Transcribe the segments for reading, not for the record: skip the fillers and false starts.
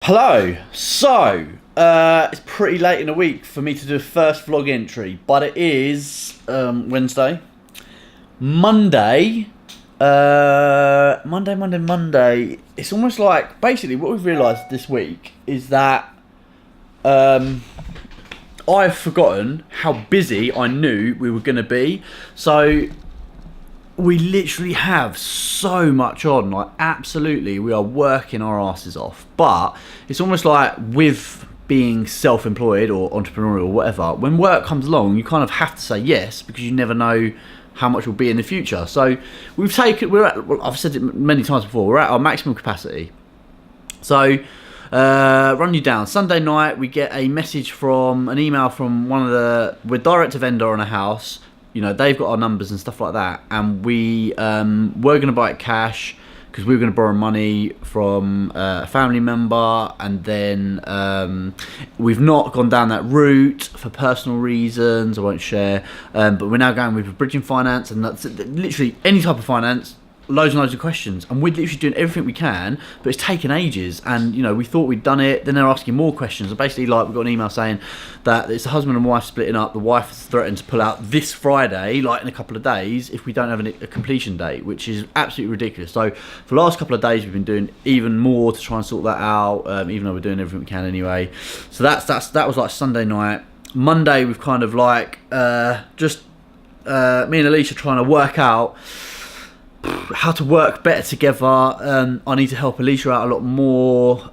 Hello. It's pretty late in the week for me to do a first vlog entry, but it is Wednesday. Monday. Monday. It's almost like basically what we've realised this week is that I've forgotten how busy I knew we were going to be. So we literally have so much on, like absolutely we are working our asses off. But it's almost like with being self-employed or entrepreneurial or whatever, when work comes along you kind of have to say yes because you never know how much will be in the future. So I've said it many times before, we're at our maximum capacity. So run you down. Sunday night we get an email from we're direct to vendor on a house. You know, they've got our numbers and stuff like that, and we were going to buy it cash because we were going to borrow money from a family member, and then we've not gone down that route for personal reasons I won't share, but we're now going with a bridging finance, and that's literally any type of finance. Loads and loads of questions, and we're literally doing everything we can, but it's taken ages. And you know, we thought we'd done it, then they're asking more questions. And basically, like, we got an email saying that it's a husband and wife splitting up. The wife has threatened to pull out this Friday, like in a couple of days, if we don't have a completion date, which is absolutely ridiculous. So for the last couple of days, we've been doing even more to try and sort that out, even though we're doing everything we can anyway. So that was like Sunday night. Monday, we've kind of like me and Alicia trying to work out how to work better together. I need to help Alicia out a lot more.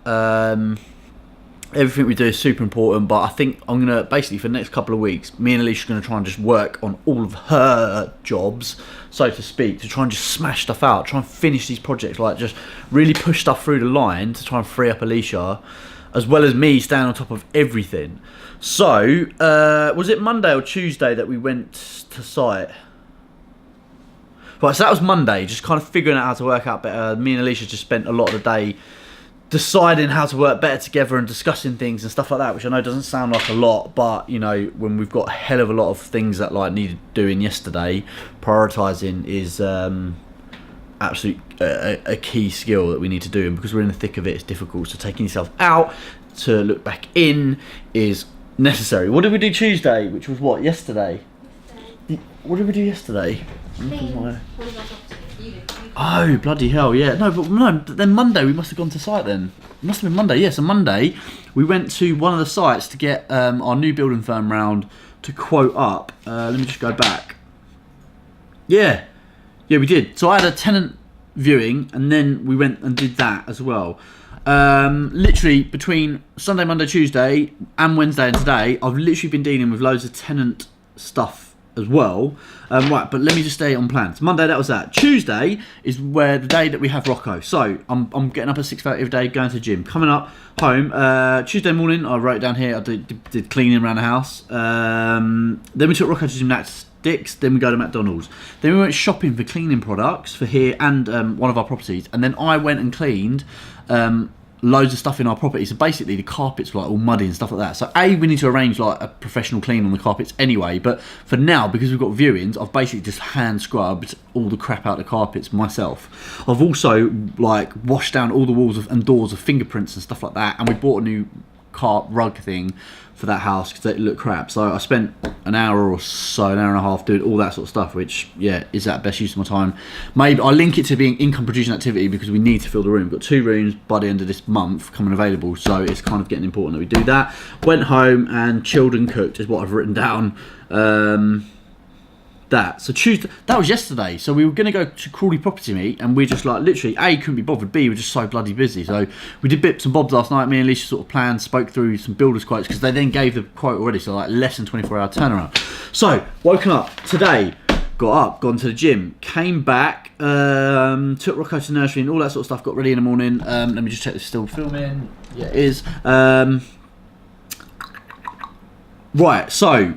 Everything we do is super important, but I think I'm gonna basically for the next couple of weeks, me and Alicia are gonna try and just work on all of her jobs, so to speak, to try and just smash stuff out, try and finish these projects, like just really push stuff through the line to try and free up Alicia, as well as me staying on top of everything. So was it Monday or Tuesday that we went to site? Right, so that was Monday, just kind of figuring out how to work out better. Me and Alicia just spent a lot of the day deciding how to work better together and discussing things and stuff like that, which I know doesn't sound like a lot, but you know, when we've got a hell of a lot of things that like needed doing yesterday, prioritising is absolutely a key skill that we need to do. And because we're in the thick of it, it's difficult. So taking yourself out to look back in is necessary. What did we do Tuesday, which was what, yesterday? What did we do yesterday? Oh, bloody hell, yeah. No, but then Monday we must have gone to site then. It must have been Monday, yes. Yeah, so Monday we went to one of the sites to get our new building firm round to quote up. Let me just go back. Yeah, we did. So I had a tenant viewing, and then we went and did that as well. Literally between Sunday, Monday, Tuesday and Wednesday and today, I've literally been dealing with loads of tenant stuff as well. Right, but let me just stay on plan. So Monday, that was that. Tuesday is where the day that we have Rocco. So I'm getting up at 6:30 every day, going to the gym. Coming up home, Tuesday morning, I wrote it down here, I did cleaning around the house. Then we took Rocco to gymnastics, then we go to McDonald's. Then we went shopping for cleaning products for here and one of our properties. And then I went and cleaned loads of stuff in our property. So basically the carpets were like all muddy and stuff like that. So we need to arrange like a professional clean on the carpets anyway, but for now, because we've got viewings, I've basically just hand scrubbed all the crap out of the carpets myself. I've also like washed down all the walls and doors of fingerprints and stuff like that, and we bought a new carpet rug thing for that house because it looked crap. So I spent an hour or so, an hour and a half doing all that sort of stuff, which yeah, is that best use of my time. Maybe I link it to being income producing activity because we need to fill the room. We've got 2 rooms by the end of this month coming available, so it's kind of getting important that we do that. Went home and chilled and cooked is what I've written down. So Tuesday, that was yesterday. So we were going to go to Crawley Property Meet, and we're just like literally A, couldn't be bothered, B, we're just so bloody busy. So we did bits and bobs last night. Me and Alicia sort of planned, spoke through some builders quotes because they then gave the quote already, so like less than 24-hour turnaround. So woken up today, got up, gone to the gym, came back, took Rocco to nursery and all that sort of stuff, got ready in the morning. Let me just check this is still filming. Yeah, it is. Right, so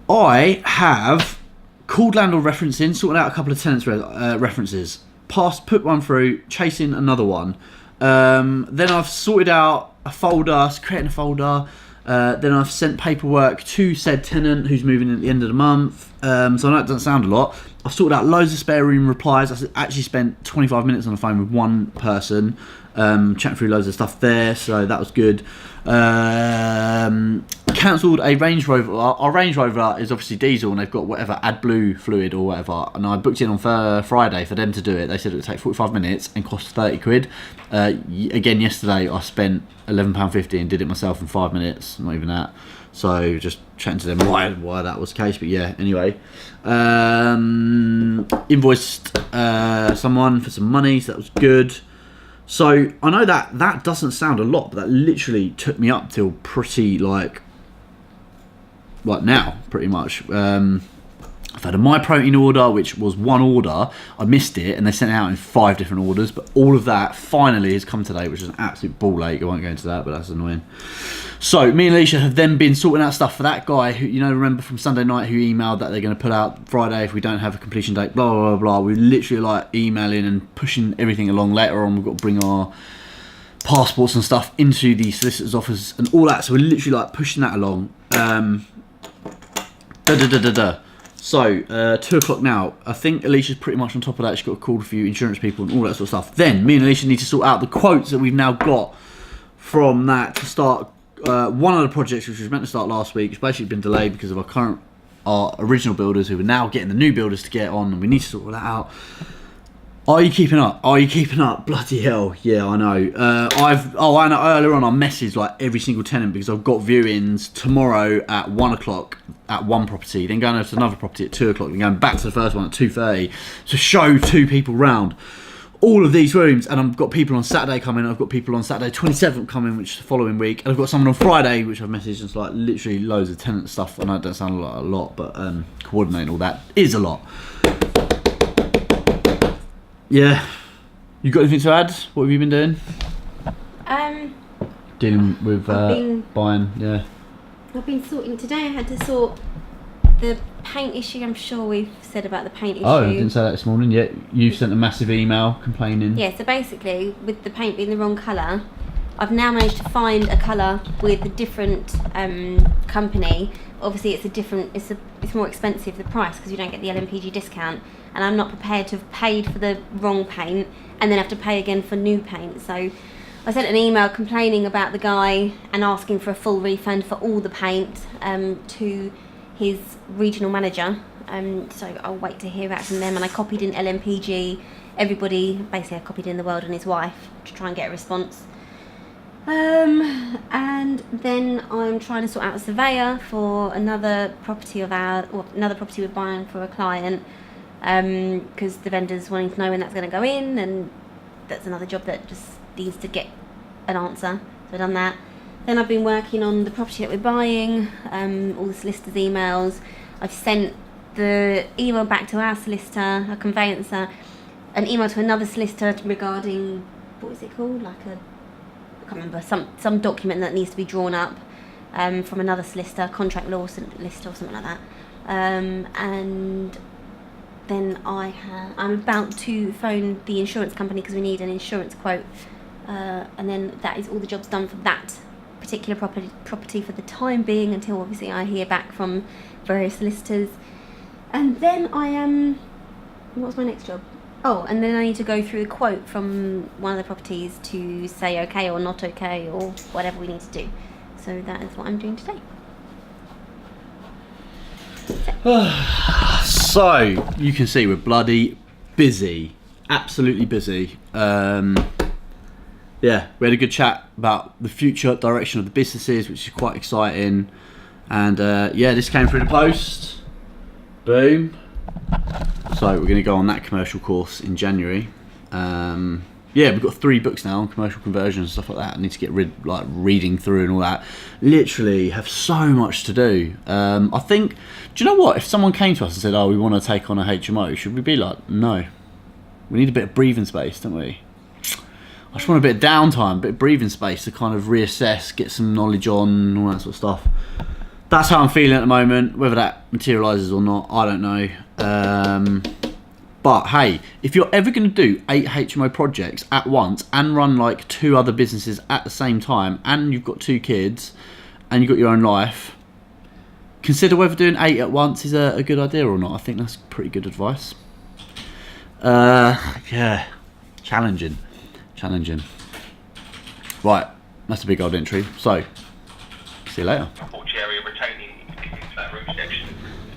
I have called landlord referencing, sorted out a couple of tenants references, put one through, chasing another one. Then I've sorted out a folder, creating a folder, Then I've sent paperwork to said tenant who's moving in at the end of the month. So I know it doesn't sound a lot. I've sorted out loads of spare room replies. I actually spent 25 minutes on the phone with one person, chatting through loads of stuff there, so that was good. Cancelled a Range Rover. Our Range Rover is obviously diesel, and they've got whatever AdBlue fluid or whatever, and I booked in on Friday for them to do it. They said it would take 45 minutes and cost 30 quid. Again, yesterday I spent £11.50 and did it myself in 5 minutes, not even that. So just chatting to them why that was the case. But yeah, anyway, invoiced someone for some money, so that was good. So I know that doesn't sound a lot, but that literally took me up till pretty like now, pretty much. I've had a My Protein order, which was one order. I missed it, and they sent it out in 5 different orders. But all of that finally has come today, which is an absolute ball ache. I won't go into that, but that's annoying. So me and Alicia have then been sorting out stuff for that guy who, remember from Sunday night, who emailed that they're going to pull out Friday if we don't have a completion date, blah, blah, blah, blah. We're literally like emailing and pushing everything along. Later on, we've got to bring our passports and stuff into the solicitor's office and all that. So we're literally like pushing that along. So, 2 o'clock now. I think Alicia's pretty much on top of that. She's got a call a few insurance people and all that sort of stuff. Then, me and Alicia need to sort out the quotes that we've now got from that to start one of the projects which was meant to start last week. It's basically been delayed because of our original builders who are now getting the new builders to get on, and we need to sort all that out. Are you keeping up? Bloody hell. Yeah, I know. I know earlier on I messaged like every single tenant because I've got viewings tomorrow at 1 o'clock at one property, then going over to another property at 2 o'clock, then going back to the first one at 2:30 to show 2 people round all of these rooms. And I've got people on Saturday coming. I've got people on Saturday 27th coming, which is the following week. And I've got someone on Friday, which I've messaged. It's like literally loads of tenant stuff. I know it doesn't sound like a lot, but coordinating all that is a lot. Yeah. You got anything to add? What have you been doing? Dealing with buying, yeah. I've been sorting. Today I had to sort the paint issue. I'm sure we've said about the paint issue. Oh, I didn't say that this morning yet. You sent a massive email complaining. Yeah, so basically, with the paint being the wrong colour, I've now managed to find a colour with a different company. Obviously, it's more expensive, the price, because you don't get the LMPG discount. And I'm not prepared to have paid for the wrong paint and then have to pay again for new paint. So I sent an email complaining about the guy and asking for a full refund for all the paint to his regional manager. So I'll wait to hear back from them. And I copied in LMPG, everybody, basically I copied in the world and his wife to try and get a response. And then I'm trying to sort out a surveyor for another property we're buying for a client. Because the vendor's wanting to know when that's going to go in, and that's another job that just needs to get an answer. So I've done that. Then I've been working on the property that we're buying, all the solicitors' emails. I've sent the email back to our solicitor, a conveyancer, an email to another solicitor regarding, what is it called? I can't remember, some document that needs to be drawn up from another solicitor, contract law solicitor or something like that. And then I'm about to phone the insurance company because we need an insurance quote, and then that is all the jobs done for that particular property for the time being, until obviously I hear back from various solicitors. And then what's my next job? Oh, and then I need to go through a quote from one of the properties to say okay or not okay or whatever we need to do. So that is what I'm doing today. So you can see we're bloody busy, absolutely busy. Yeah, we had a good chat about the future direction of the businesses, which is quite exciting. And yeah, this came through the post. Boom. So we're going to go on that commercial course in January. Yeah, we've got 3 books now on commercial conversion and stuff like that. I need to get reading through and all that. Literally have so much to do. I think, do you know what? If someone came to us and said, oh, we want to take on a HMO, should we be like, no. We need a bit of breathing space, don't we? I just want a bit of downtime, a bit of breathing space to kind of reassess, get some knowledge on, all that sort of stuff. That's how I'm feeling at the moment. Whether that materialises or not, I don't know. But hey, if you're ever going to do 8 HMO projects at once and run like 2 other businesses at the same time, and you've got 2 kids, and you've got your own life, consider whether doing 8 at once is a good idea or not. I think that's pretty good advice. Yeah, challenging. Right, that's a big old entry. So, see you later. Porch area retaining into that roof section.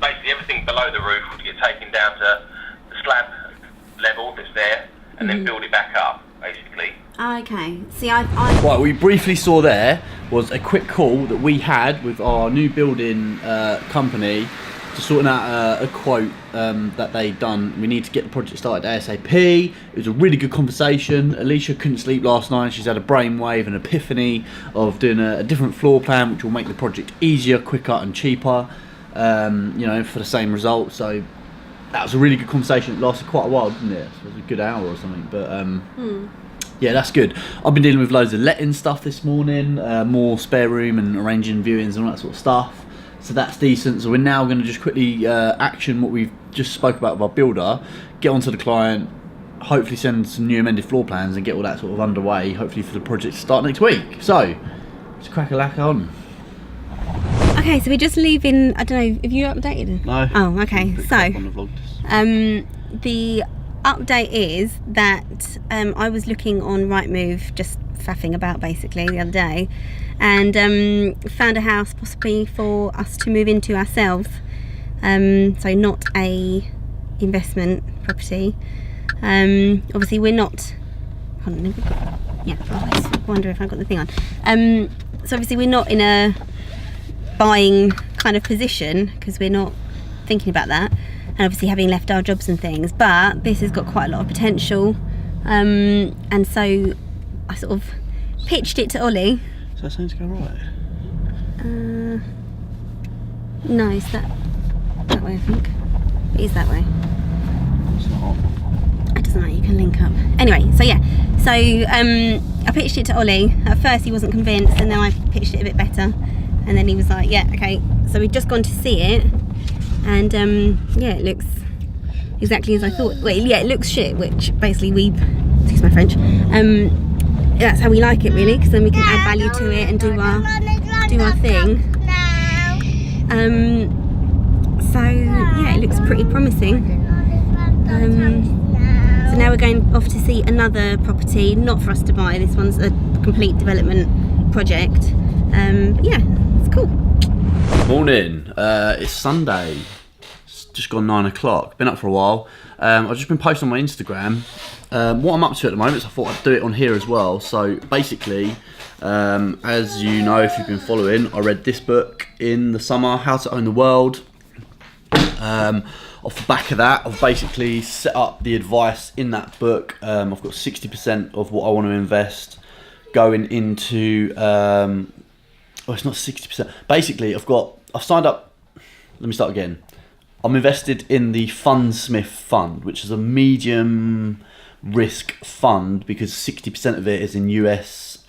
Basically, everything below the roof would get taken down to the slab level that's there, and then build it back up, basically. Okay. See, I Right, what we briefly saw there was a quick call that we had with our new building company to sorting out a quote that they'd done. We need to get the project started ASAP. It was a really good conversation. Alicia couldn't sleep last night. She's had a brainwave, an epiphany of doing a different floor plan, which will make the project easier, quicker and cheaper, you know, for the same result. So that was a really good conversation. It lasted quite a while, didn't it? It was a good hour or something, but yeah, that's good. I've been dealing with loads of letting stuff this morning, more spare room and arranging viewings and all that sort of stuff. So that's decent. So we're now going to just quickly action what we've just spoke about with our builder, get onto the client, hopefully send some new amended floor plans and get all that sort of underway, hopefully for the project to start next week. So, let's crack a lack on. Okay, so we're just leaving. I don't know, have you updated? No. Oh, okay. So, On the vlog. the update is that I was looking on Rightmove, just faffing about basically the other day, and found a house possibly for us to move into ourselves. So not a investment property. Obviously we're not. Hold on, yeah. I wonder if I've got the thing on. So obviously we're not in a buying kind of position because we're not thinking about that, and obviously having left our jobs and things. But this has got quite a lot of potential, and so I sort of pitched it to Ollie. Does that sound to go right? No, it's that way, I think. It is that way. It's not. It doesn't matter, you can link up. Anyway, so yeah. So I pitched it to Ollie. At first he wasn't convinced, and then I pitched it a bit better. And then he was like, yeah, okay. So we've just gone to see it. And yeah, it looks exactly as I thought. Well, yeah, it looks shit, which basically excuse my French, that's how we like it really, because then we can add value to it and do our thing. So yeah, it looks pretty promising. So now we're going off to see another property, not for us to buy. This one's a complete development project. But yeah, it's cool. Morning. It's Sunday. It's just gone 9 o'clock. Been up for a while. I've just been posting on my Instagram what I'm up to at the moment, so I thought I'd do it on here as well. So basically, as you know, if you've been following, I read this book in the summer, How to Own the World. Off the back of that, I've basically set up the advice in that book. I've got 60% of what I want to invest going into, it's not 60%. Basically, I've signed up, let me start again. I'm invested in the Fundsmith fund, which is a medium risk fund because 60% of it is in US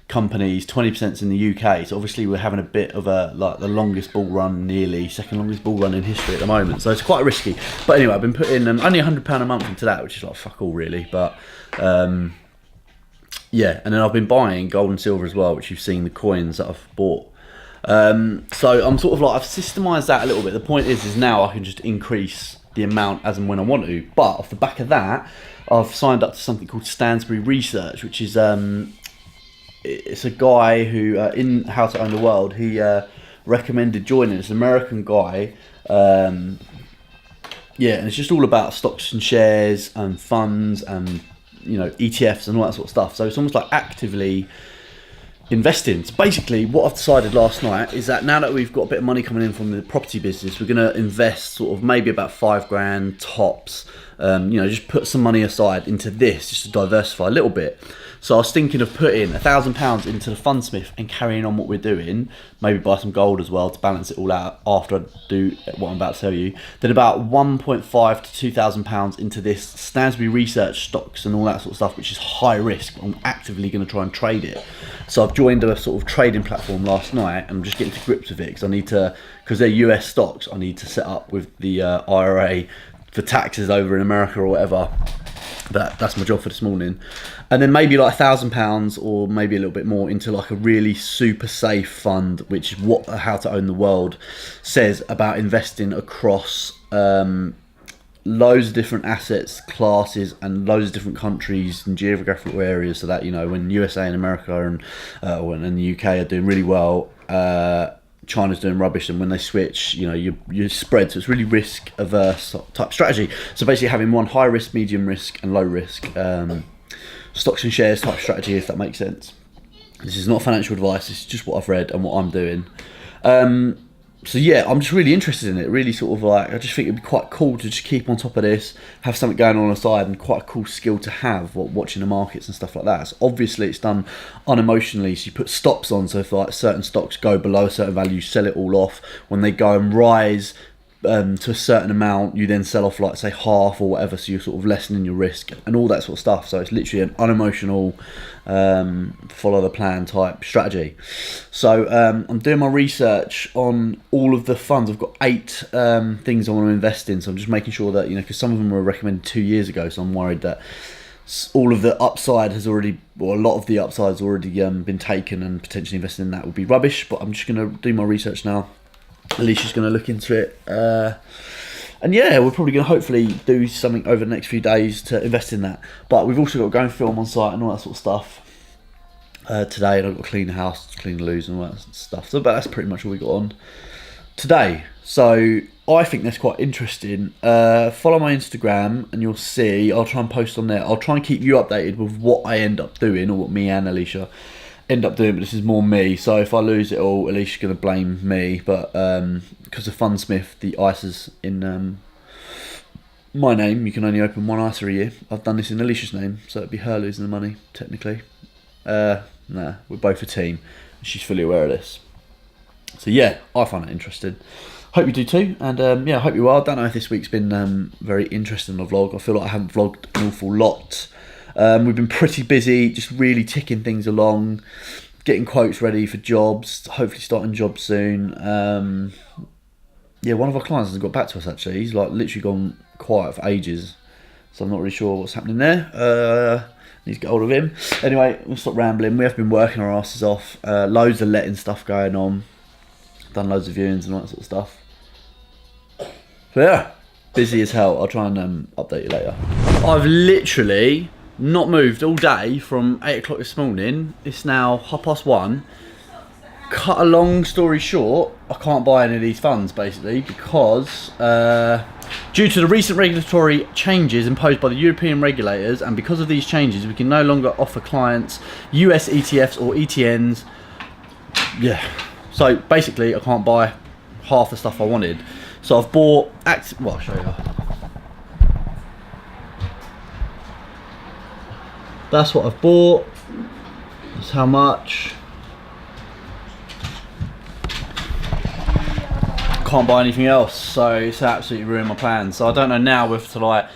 companies, 20% is in the UK. So obviously we're having a bit of the longest bull run, nearly second longest bull run in history at the moment. So it's quite risky. But anyway, I've been putting only £100 a month into that, which is like fuck all really. But yeah, and then I've been buying gold and silver as well, which you've seen the coins that I've bought. So I'm sort of like, I've systemised that a little bit. The point is now I can just increase the amount as and when I want to. But off the back of that, I've signed up to something called Stansbury Research, which is it's a guy who in How to Own the World, he recommended joining. It's an American guy. Yeah, and it's just all about stocks and shares and funds and, you know, ETFs and all that sort of stuff. So it's almost like actively investing. So basically what I've decided last night is that now that we've got a bit of money coming in from the property business, we're going to invest sort of maybe about £5,000 tops, you know, just put some money aside into this just to diversify a little bit. So I was thinking of putting £1,000 into the Fundsmith and carrying on what we're doing, maybe buy some gold as well to balance it all out after I do what I'm about to tell you. Then about £1,500 to £2,000 into this Stansbury Research stocks and all that sort of stuff, which is high risk. I'm actively going to try and trade it. So I've joined a sort of trading platform last night and I'm just getting to grips with it because I need to, because they're US stocks, I need to set up with the IRA for taxes over in America or whatever. That's my job for this morning. And then maybe like £1,000 or maybe a little bit more into like a really super safe fund, which is what How to Own the World says about investing across loads of different assets classes and loads of different countries and geographical areas, so that, you know, when USA and America and the UK are doing really well, China's doing rubbish, and when they switch, you know, you spread. So it's really risk averse type strategy. So basically having one high risk, medium risk and low risk stocks and shares type strategy, if that makes sense. This is not financial advice, this is just what I've read and what I'm doing. So yeah, I'm just really interested in it. Really sort of like, I just think it'd be quite cool to just keep on top of this, have something going on the side, and quite a cool skill to have, watching the markets and stuff like that. So obviously it's done unemotionally, so you put stops on, so if like certain stocks go below a certain value, you sell it all off. When they go and rise to a certain amount, you then sell off like say half or whatever, so you're sort of lessening your risk and all that sort of stuff. So it's literally an unemotional follow the plan type strategy. So I'm doing my research on all of the funds. I've got 8 things I want to invest in, so I'm just making sure that, you know, because some of them were recommended 2 years ago, so I'm worried that all of the upside has already, or a lot of the upside's already been taken, and potentially investing in that would be rubbish. But I'm just going to do my research now. Alicia's going to look into it, and yeah, we're probably going to hopefully do something over the next few days to invest in that. But we've also got to go and film on site and all that sort of stuff today, and I've got to clean the house, clean the loos and all that stuff. So but that's pretty much all we got on today. So I think that's quite interesting. Follow my Instagram and you'll see, I'll try and post on there. I'll try and keep you updated with what I end up doing, or what me and Alicia end up doing, but this is more me. So if I lose it all, Alicia's going to blame me. But because of Fundsmith, the ISAs in my name, you can only open one ISA a year. I've done this in Alicia's name, so it'd be her losing the money, technically. Nah, we're both a team. She's fully aware of this. So yeah, I find it interesting. Hope you do too, and yeah, I hope you are. I don't know if this week's been very interesting on the vlog. I feel like I haven't vlogged an awful lot. We've been pretty busy, just really ticking things along, getting quotes ready for jobs, hopefully starting jobs soon. Yeah, one of our clients hasn't got back to us actually. He's like literally gone quiet for ages, so I'm not really sure what's happening there. Need to get hold of him. Anyway, we'll stop rambling. We have been working our asses off. Loads of letting stuff going on. Done loads of viewings and all that sort of stuff. So yeah, busy as hell. I'll try and update you later. I've literally not moved all day from 8 o'clock this morning. It's now 1:30. Cut a long story short, I can't buy any of these funds basically because due to the recent regulatory changes imposed by the European regulators, and because of these changes we can no longer offer clients US ETFs or ETNs. Yeah, so basically I can't buy half the stuff I wanted. So I've bought well, I'll show you. That's what I've bought. That's how much. Can't buy anything else, so it's absolutely ruined my plans. So I don't know now whether to like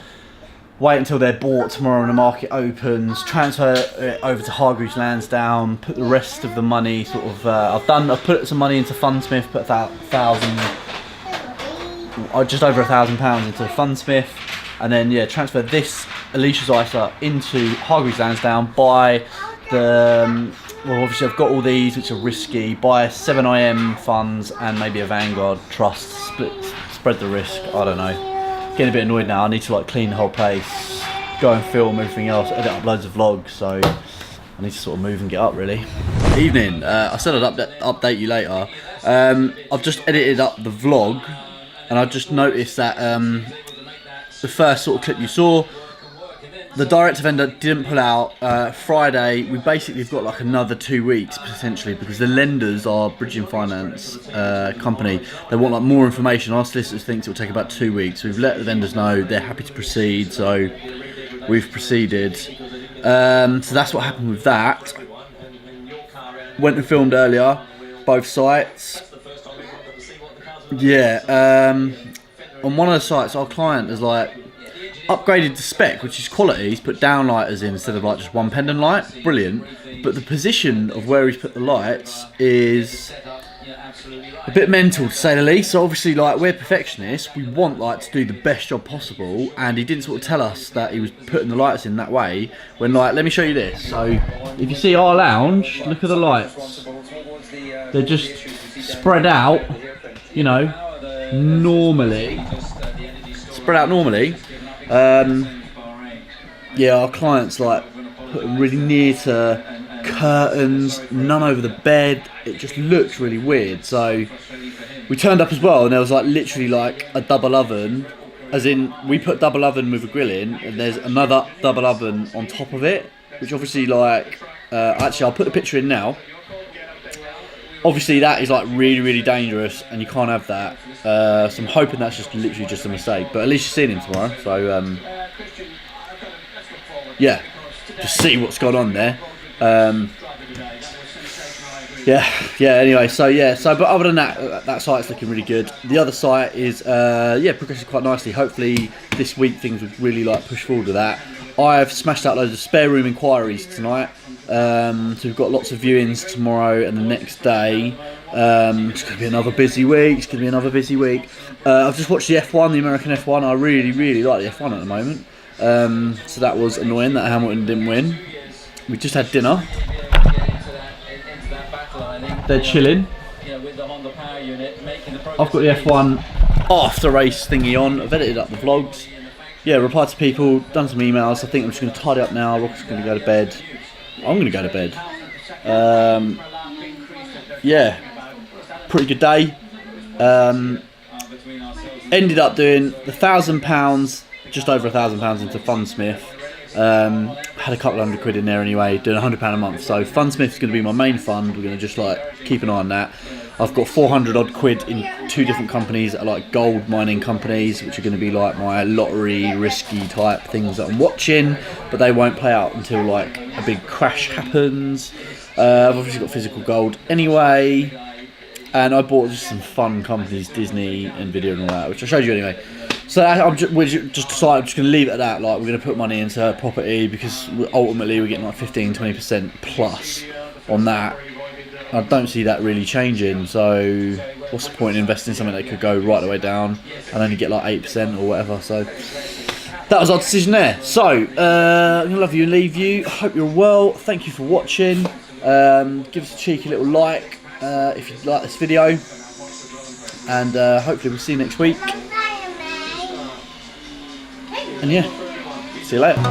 wait until they're bought tomorrow and the market opens, transfer it over to Hargreaves Lansdown, put the rest of the money sort of. I've put some money into Fundsmith, put just over £1,000 into Fundsmith, and then yeah, transfer this Alicia's ISA into Hargreaves Lansdown, buy the well, obviously I've got all these which are risky, buy 7IM funds and maybe a Vanguard trust, spread the risk. I don't know, getting a bit annoyed now. I need to like clean the whole place, go and film everything else, edit up loads of vlogs, so I need to sort of move and get up really. Evening, I said I'd update you later. I've just edited up the vlog and I just noticed that the first sort of clip you saw, the direct to vendor didn't pull out. Friday, we basically have got like another 2 weeks potentially, because the lenders are bridging finance company. They want like more information. Our solicitors think it will take about 2 weeks. We've let the vendors know they're happy to proceed, so we've proceeded. So that's what happened with that. Went and filmed earlier, both sites. Yeah, on one of the sites, our client has like upgraded the spec, which is quality. He's put downlighters in instead of like just one pendant light. Brilliant. But the position of where he's put the lights is a bit mental to say the least. So obviously, like, we're perfectionists. We want like to do the best job possible, and he didn't sort of tell us that he was putting the lights in that way. When, like, let me show you this. So if you see our lounge, look at the lights. They're just spread out, you know, normally. Spread out normally. Yeah, our clients like put them really near to curtains, none over the bed. It just looks really weird. So we turned up as well, and there was like literally like a double oven, as in we put double oven with a grill in, and there's another double oven on top of it, which obviously like actually I'll put the picture in now. Obviously that is like really dangerous, and you can't have that. So I'm hoping that's just literally just a mistake, but at least you're seeing him tomorrow. So yeah, just see what's going on there. Yeah. Anyway, so but other than that, that site's looking really good. The other site is progressing quite nicely. Hopefully this week things will really like push forward with that. I've smashed out loads of spare room inquiries tonight. So we've got lots of viewings tomorrow and the next day. It's going to be another busy week. I've just watched the F1, the American F1. I really like the F1 at the moment. So that was annoying that Hamilton didn't win. We just had dinner. They're chilling. I've got the F1 after race thingy on. I've edited up the vlogs. Yeah, replied to people, done some emails. I think I'm just going to tidy up now. Rock's going to go to bed. I'm going to go to bed. Yeah, pretty good day. Ended up doing the £1,000, just over £1,000 into Fundsmith. Had a couple £100 in there anyway, doing £100 a month. So Fundsmith's going to be my main fund. We're going to just like keep an eye on that. I've got 400 odd quid in 2 different companies that are like gold mining companies, which are going to be like my lottery risky type things that I'm watching, but they won't play out until like a big crash happens. I've obviously got physical gold anyway, and I bought just some fun companies, Disney, Nvidia and all that, which I showed you anyway. So we're just decided I'm just going to leave it at that. Like, we're going to put money into property because ultimately we're getting like 15-20% plus on that. I don't see that really changing, so what's the point in investing in something that could go right the way down and only get like 8% or whatever. So that was our decision there. So I'm going to love you and leave you. I hope you're well. Thank you for watching. Give us a cheeky little like if you like this video, and hopefully we'll see you next week. And yeah, see you later.